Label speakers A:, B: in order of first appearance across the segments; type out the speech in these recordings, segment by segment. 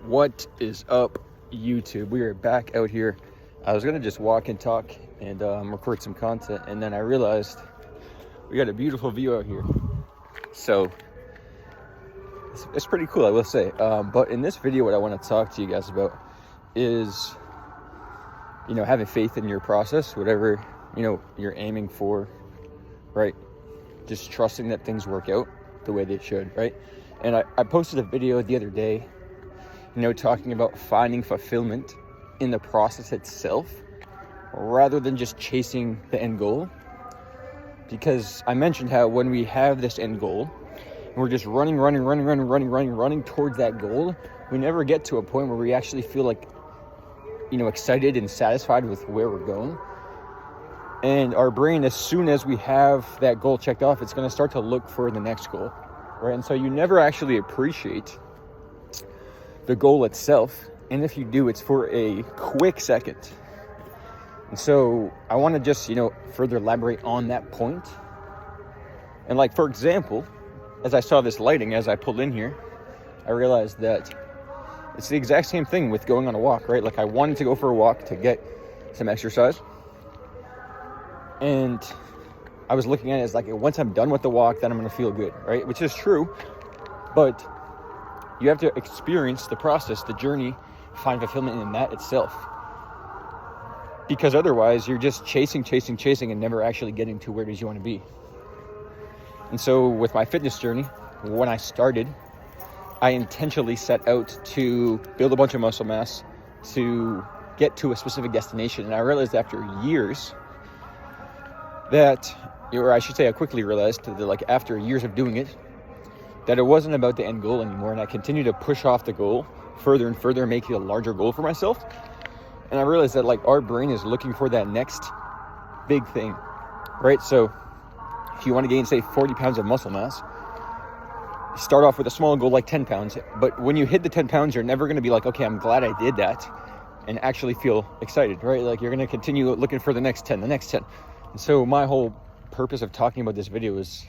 A: What is up, YouTube? We are back out here. I was gonna just walk and talk and record some content, and then I realized we got a beautiful view out here. So it's pretty cool, I will say. But in this video, what I want to talk to you guys about is, having faith in your process, whatever you're aiming for, right? Just trusting that things work out the way they should, right? And I posted a video the other day, talking about finding fulfillment in the process itself rather than just chasing the end goal. Because I mentioned how when we have this end goal and we're just running towards that goal, we never get to a point where we actually feel like, excited and satisfied with where we're going. And our brain, as soon as we have that goal checked off, it's going to start to look for the next goal, right? And so you never actually appreciate the goal itself, and if you do, it's for a quick second. And so I want to just further elaborate on that point. And like, for example, as I saw this lighting as I pulled in here, I realized that it's the exact same thing with going on a walk, right? Like, I wanted to go for a walk to get some exercise, and I was looking at it as like, once I'm done with the walk, then I'm going to feel good, right? Which is true, but you have to experience the process, the journey, find fulfillment in that itself. Because otherwise, you're just chasing and never actually getting to where it is you want to be. And so with my fitness journey, when I started, I intentionally set out to build a bunch of muscle mass to get to a specific destination. And I realized after years that, or I should say I quickly realized that after years of doing it, that it wasn't about the end goal anymore, and I continued to push off the goal further and further, making a larger goal for myself. And I realized that our brain is looking for that next big thing, right? So if you want to gain, say, 40 pounds of muscle mass, start off with a small goal like 10 pounds. But when you hit the 10 pounds, you're never going to be like, okay, I'm glad I did that, and actually feel excited, right? Like, you're going to continue looking for the next 10. And so my whole purpose of talking about this video is,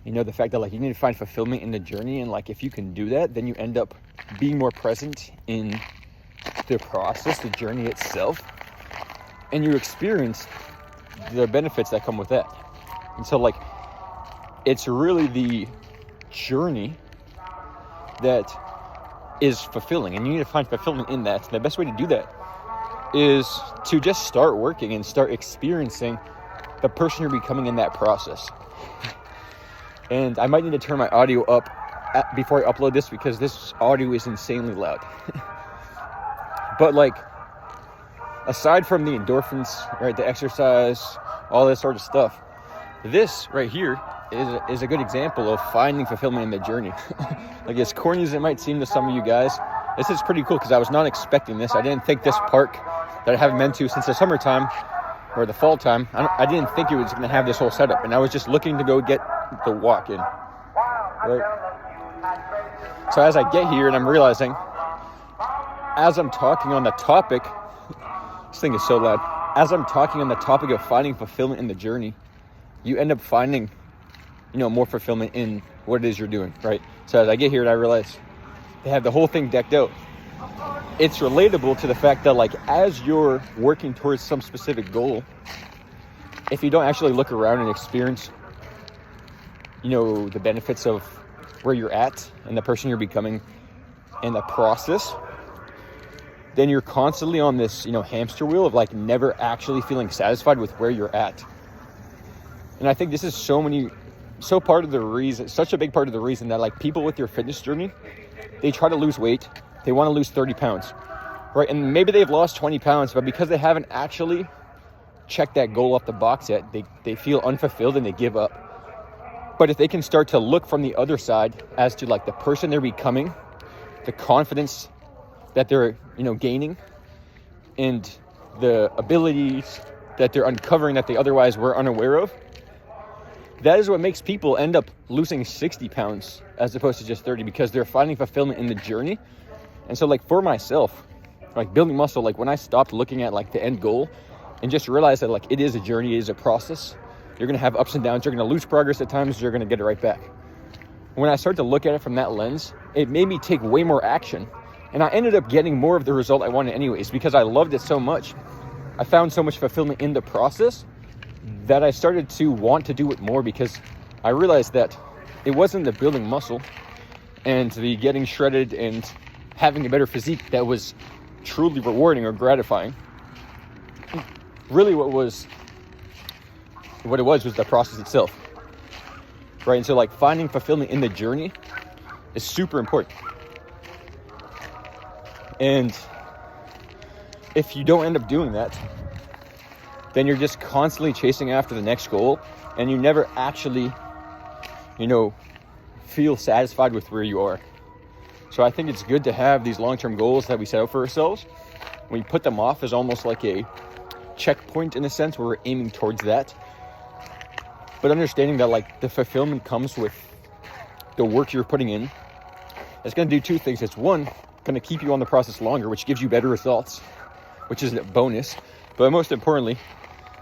A: the fact that you need to find fulfillment in the journey, and if you can do that, then you end up being more present in the process, the journey itself, and you experience the benefits that come with that. And so it's really the journey that is fulfilling, and you need to find fulfillment in that. And the best way to do that is to just start working and start experiencing the person you're becoming in that process. And I might need to turn my audio up before I upload this, because this audio is insanely loud. But aside from the endorphins, right, the exercise, all this sort of stuff, this right here is a good example of finding fulfillment in the journey. As corny as it might seem to some of you guys, this is pretty cool, because I was not expecting this. I didn't think this park that I haven't been to since the summertime or the fall time, I didn't think it was going to have this whole setup. And I was just looking to go get the walk in, right? So as I get here, and I'm realizing, as I'm talking on the topic, this thing is so loud. As I'm talking on the topic of finding fulfillment in the journey, you end up finding, more fulfillment in what it is you're doing, right? So as I get here and I realize they have the whole thing decked out, it's relatable to the fact that as you're working towards some specific goal, if you don't actually look around and experience, the benefits of where you're at and the person you're becoming and the process, then you're constantly on this, hamster wheel of never actually feeling satisfied with where you're at. And I think this is such a big part of the reason that people with your fitness journey, they try to lose weight. They want to lose 30 pounds, right? And maybe they've lost 20 pounds, but because they haven't actually checked that goal off the box yet, they feel unfulfilled and they give up. But if they can start to look from the other side as to the person they're becoming, the confidence that they're, gaining, and the abilities that they're uncovering that they otherwise were unaware of, that is what makes people end up losing 60 pounds as opposed to just 30, because they're finding fulfillment in the journey. And so for myself, building muscle, when I stopped looking at the end goal and just realized that it is a journey, it is a process. You're going to have ups and downs. You're going to lose progress at times. You're going to get it right back. When I started to look at it from that lens, it made me take way more action And I ended up getting more of the result I wanted anyways, because I loved it so much. I found so much fulfillment in the process that I started to want to do it more, because I realized that it wasn't the building muscle and the getting shredded and having a better physique that was truly rewarding or gratifying. Really what it was the process itself, right? And so like finding fulfillment in the journey is super important. And if you don't end up doing that, then you're just constantly chasing after the next goal, and you never actually, feel satisfied with where you are. So I think it's good to have these long-term goals that we set out for ourselves. When you put them off as almost like a checkpoint in a sense, where we're aiming towards that. But understanding that like the fulfillment comes with the work you're putting in. It's going to do two things. It's one, going to keep you on the process longer, which gives you better results, which is a bonus. But most importantly,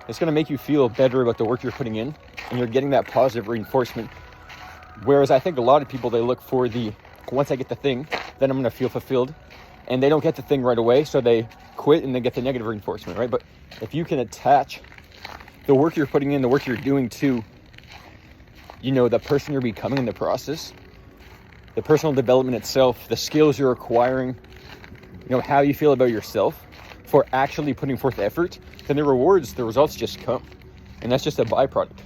A: it's going to make you feel better about the work you're putting in, and you're getting that positive reinforcement. Whereas I think a lot of people, they look for once I get the thing, then I'm going to feel fulfilled. And they don't get the thing right away, so they quit and they get the negative reinforcement, right? But if you can attach the work you're putting in, the work you're doing to, the person you're becoming in the process, the personal development itself, the skills you're acquiring, how you feel about yourself for actually putting forth effort, then the results just come. And that's just a byproduct.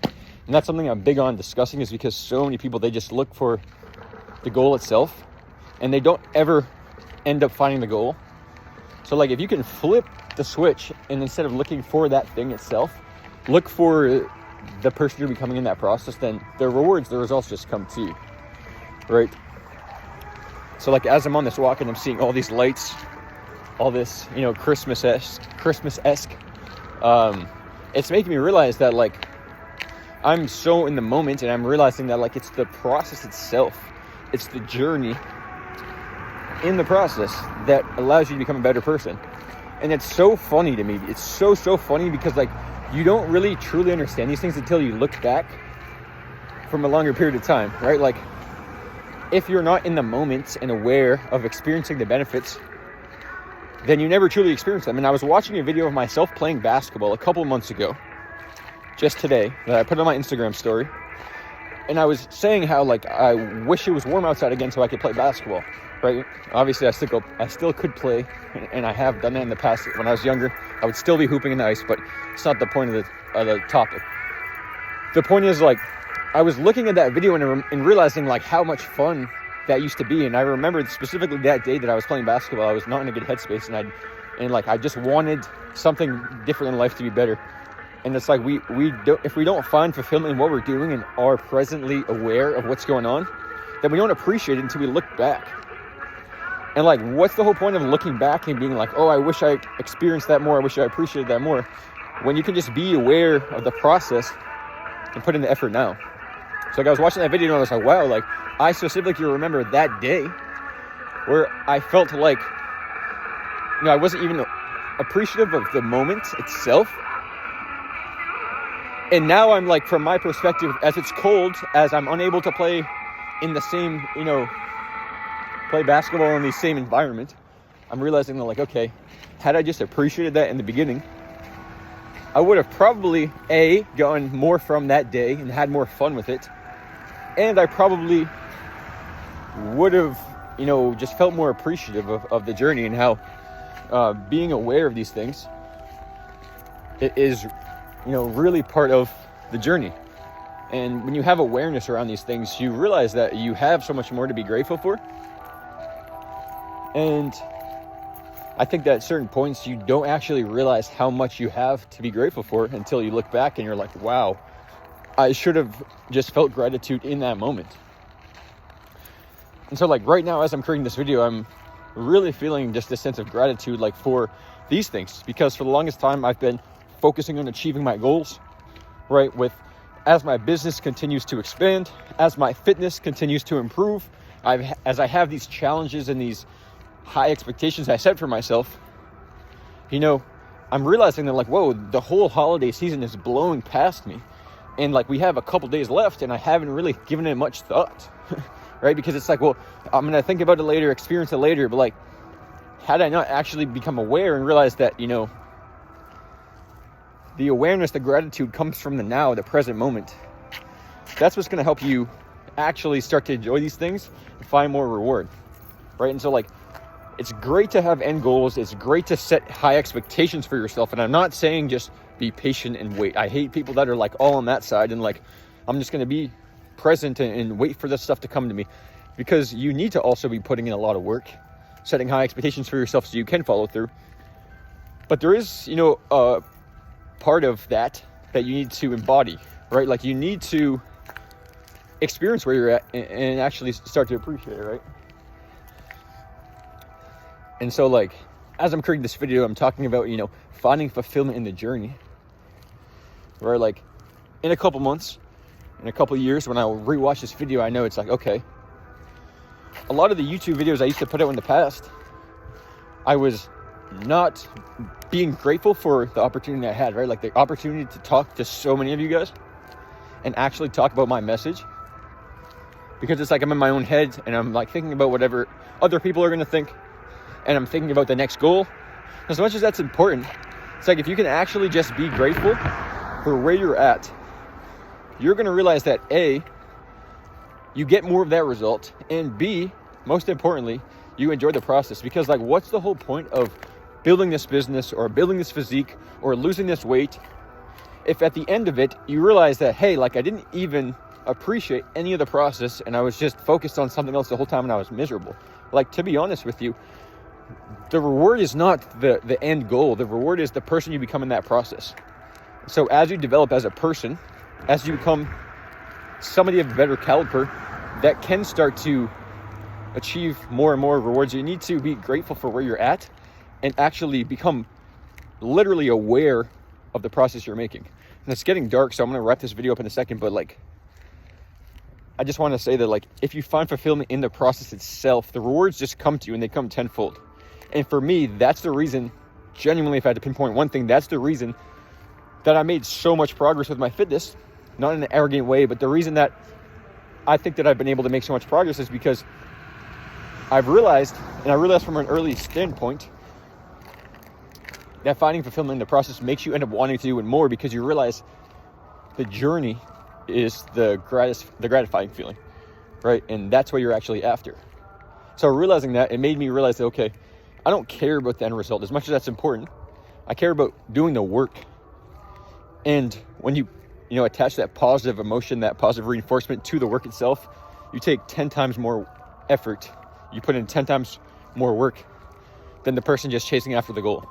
A: And that's something I'm big on discussing, is because so many people, they just look for the goal itself and they don't ever end up finding the goal. So like if you can flip the switch and instead of looking for that thing itself, look for the person you're becoming in that process, then the results just come to you, right? So like as I'm on this walk and I'm seeing all these lights, all this, Christmas-esque, it's making me realize that like I'm so in the moment, and I'm realizing that like it's the process itself, it's the journey in the process that allows you to become a better person. And it's so funny to me. It's so funny, because like you don't really truly understand these things until you look back from a longer period of time, right? Like if you're not in the moment and aware of experiencing the benefits, then you never truly experience them. And I was watching a video of myself playing basketball a couple months ago, just today, that I put on my Instagram story. And I was saying how like I wish it was warm outside again so I could play basketball, right? Obviously I still could play, and I have done that in the past. When I was younger, I would still be hooping in the ice, but it's not the point of the topic. The point is, like, I was looking at that video and realizing like how much fun that used to be. And I remembered specifically that day that I was playing basketball, I was not in a good headspace, and I just wanted something different in life to be better. And it's like if we don't find fulfillment in what we're doing and are presently aware of what's going on, then we don't appreciate it until we look back. And like, what's the whole point of looking back and being like, oh, I wish I experienced that more, I wish I appreciated that more, when you can just be aware of the process and put in the effort now. So like I was watching that video and I was like, wow, like I specifically remember that day where I felt like, I wasn't even appreciative of the moment itself. And now I'm like, from my perspective, as it's cold, as I'm unable to play in the same, play basketball in the same environment, I'm realizing that like, okay, had I just appreciated that in the beginning, I would have probably gotten more from that day and had more fun with it. And I probably would have, just felt more appreciative of the journey, and how being aware of these things is really part of the journey. And when you have awareness around these things, you realize that you have so much more to be grateful for. And I think that at certain points, you don't actually realize how much you have to be grateful for until you look back and you're like, wow, I should have just felt gratitude in that moment. And so like right now, as I'm creating this video, I'm really feeling just a sense of gratitude like for these things, because for the longest time I've been focusing on achieving my goals, right? As my business continues to expand, as my fitness continues to improve, as I have these challenges and these high expectations I set for myself, I'm realizing that like, whoa, the whole holiday season is blowing past me. And like we have a couple days left and I haven't really given it much thought, right? Because it's like, well, I'm going to think about it later, experience it later. But like, had I not actually become aware and realized that, you know, the awareness, the gratitude comes from the now, the present moment. That's what's going to help you actually start to enjoy these things and find more reward, right? And so like, it's great to have end goals. It's great to set high expectations for yourself. And I'm not saying just be patient and wait. I hate people that are like all on that side and like, I'm just going to be present and wait for this stuff to come to me, because you need to also be putting in a lot of work, setting high expectations for yourself so you can follow through. But there is, you know, a part of that you need to embody, right? Like you need to experience where you're at and actually start to appreciate it, right? And so like, as I'm creating this video, I'm talking about, you know, finding fulfillment in the journey, where like in a couple months, in a couple years, when I rewatch this video, I know it's like, okay, a lot of the YouTube videos I used to put out in the past, I was not being grateful for the opportunity I had, right? Like the opportunity to talk to so many of you guys and actually talk about my message, because it's like I'm in my own head and I'm like thinking about whatever other people are going to think, and I'm thinking about the next goal. As much as that's important, it's like if you can actually just be grateful for where you're at, you're going to realize that A, you get more of that result, and B, most importantly, you enjoy the process. Because like, what's the whole point of building this business or building this physique or losing this weight if at the end of it you realize that, hey, like I didn't even appreciate any of the process and I was just focused on something else the whole time and I was miserable? Like, to be honest with you, the reward is not the end goal. The reward is the person you become in that process. So as you develop as a person, as you become somebody of a better caliber that can start to achieve more and more rewards, you need to be grateful for where you're at and actually become literally aware of the process you're making. And it's getting dark, so I'm going to wrap this video up in a second, but like, I just want to say that like, if you find fulfillment in the process itself, the rewards just come to you and they come tenfold. And for me, that's the reason, genuinely, if I had to pinpoint one thing, that's the reason that I made so much progress with my fitness. Not in an arrogant way, but the reason that I think that I've been able to make so much progress is because I've realized, and I realized from an early standpoint, that finding fulfillment in the process makes you end up wanting to do it more, because you realize the journey is the gratifying feeling, right? And that's what you're actually after. So realizing that, it made me realize that, okay, I don't care about the end result as much as that's important. I care about doing the work. And when you attach that positive emotion, that positive reinforcement to the work itself, you take 10 times more effort. You put in 10 times more work than the person just chasing after the goal.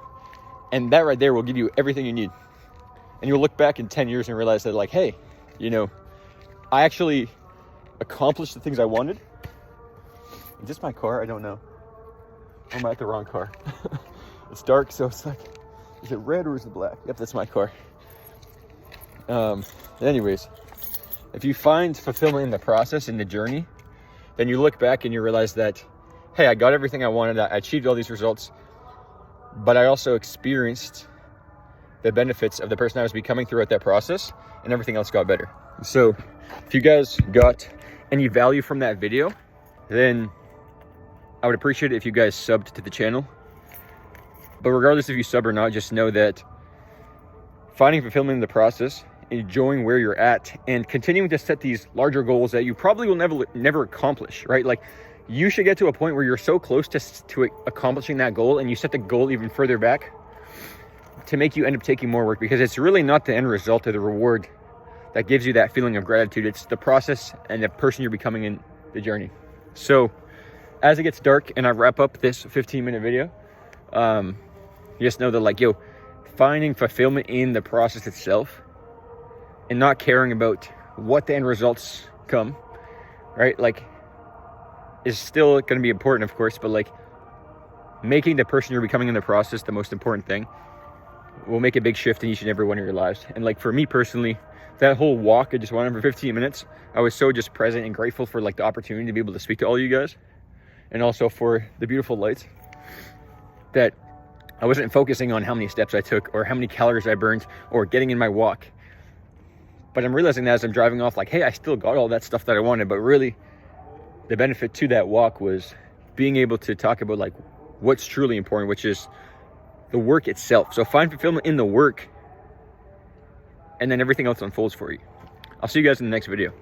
A: And that right there will give you everything you need. And you'll look back in 10 years and realize that like, hey, you know, I actually accomplished the things I wanted. Is this my car? I don't know. Or am I at the wrong car? It's dark, so it's like, is it red or is it black? Yep, that's my car. Anyways, if you find fulfillment in the process, in the journey, then you look back and you realize that, hey, I got everything I wanted. I achieved all these results, but I also experienced the benefits of the person I was becoming throughout that process, and everything else got better. So if you guys got any value from that video, then I would appreciate it if you guys subbed to the channel. But regardless if you sub or not, just know that finding fulfillment in the process, enjoying where you're at, and continuing to set these larger goals that you probably will never accomplish, right? Like, you should get to a point where you're so close to accomplishing that goal, and you set the goal even further back to make you end up taking more work, because it's really not the end result or the reward that gives you that feeling of gratitude. It's the process and the person you're becoming in the journey. So as it gets dark and I wrap up this 15-minute video, just know that like, yo, finding fulfillment in the process itself and not caring about what the end results come, right? Like, is still going to be important, of course, but like, making the person you're becoming in the process the most important thing will make a big shift in each and every one of your lives. And like, for me personally, that whole walk I just went on for 15 minutes, I was so just present and grateful for like the opportunity to be able to speak to all you guys, and also for the beautiful lights, that I wasn't focusing on how many steps I took or how many calories I burned or getting in my walk. But I'm realizing that as I'm driving off, like, hey, I still got all that stuff that I wanted, but really the benefit to that walk was being able to talk about like what's truly important, which is the work itself. So find fulfillment in the work, and then everything else unfolds for you. I'll see you guys in the next video.